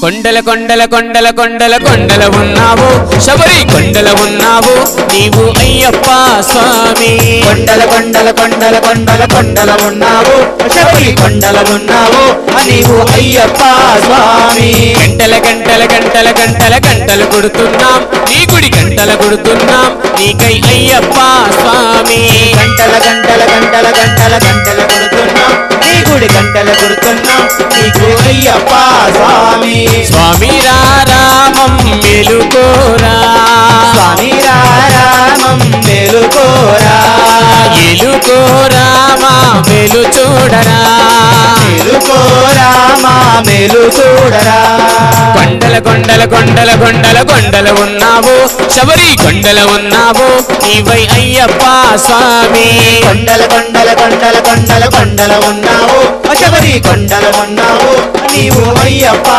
కొండల కొండల కొండల కొండల కొండల ఉన్నావు శబరి కొండల ఉన్నావు నీవు అయ్యప్ప స్వామి కొండల కొండల కొండల కొండల కొండల ఉన్నావు శబరి కొండల ఉన్నావు నీవు అయ్యప్ప స్వామి గంటల గంటల గంటల గంటల గంటలు కొడుతున్నాం నీ గుడి గంటలు కొడుతున్నాం నీకై అయ్యప్ప స్వామి గంటల గంటల గంటల గంటల గంటలు కొడుతున్నాం నీ గుడి గంటలు కొడుతున్నాం నీకు అయ్యప్ప స్వామి స్వామి రామం మెలుకోరా స్వామి రామం మెలుకోరా ఎలుకోరామా మెలు చూడరా మెలుకోరామా మెలు చూడరా కొండల కొండల కొండల కొండల కొండల ఉన్నావు శబరి కొండల ఉన్నావు నీవై అయ్యప్ప స్వామి కొండల కొండల కొండల కొండల కొండల ఉన్నావు శబరి కొండల ఉన్నావు నీవు అయ్యప్ప